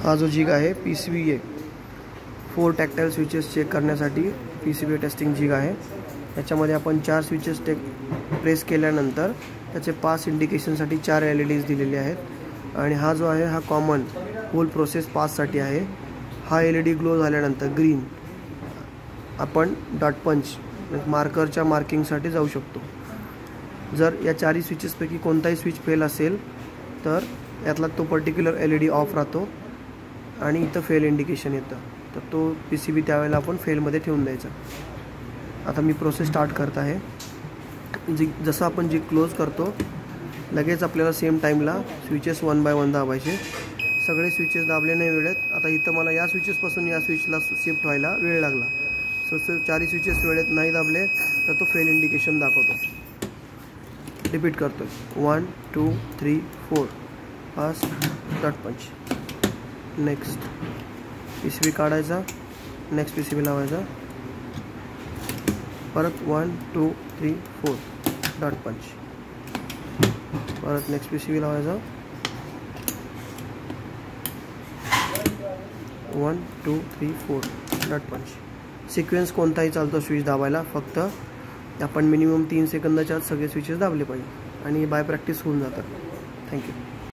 हा जो जिग आहे PCBA 4 टॅक्टाईल स्विचेस चेक करण्यासाठी PCBA टेस्टिंग जिग आहे। याच्यामध्ये आपण 4 स्विचेस प्रेस केल्यानंतर त्याचे पास इंडिकेशनसाठी 4 LEDs दिलेले आहेत आणि हा जो आहे हा कॉमन होल प्रोसेस पाससाठी आहे। हा LED ग्लो झाल्यानंतर ग्रीन आपण डॉट पंच मार्करच्या मार्किंगसाठी जाऊ शकतो। जर या 4 स्विचेसपैकी कोणताही स्विच फेल असेल तर यातला तो पर्टिक्युलर LED ऑफ राहतो आणि इथं फेल इंडिकेशन येतं, तर तो PCB त्यावेळेला आपण फेलमध्ये ठेवून द्यायचा। आता मी प्रोसेस स्टार्ट करत आहे। जसं आपण जी क्लोज करतो लगेच आपल्याला सेम टाईमला स्विचेस 1 बाय 1 दाबायचे। सगळे स्विचेस दाबले नाही वेळेत। आता इथं मला या स्विचेसपासून या स्विचला शिफ्ट व्हायला वेळ लागला, सो 4 स्विचेस वेळेत नाही दाबले तर तो फेल इंडिकेशन दाखवतो। रिपीट करतो 1 2 3 4 पास डॉट पंच। नेक्स्ट PCB काढायचा, नेक्स्ट PCB लावायचा, परत 1 2 3 4 डॉट पंच, परत नेक्स्ट PCB लावायचा, 1 2 3 4 डॉट पंच। सिक्वेन्स कोणताही चालतो स्विच दाबायला, फक्त आपण मिनिमम 3 सेकंदाच्या आत सगळे स्विचेस दाबले पाहिजे आणि बाय प्रॅक्टिस होऊन जातात। थँक्यू।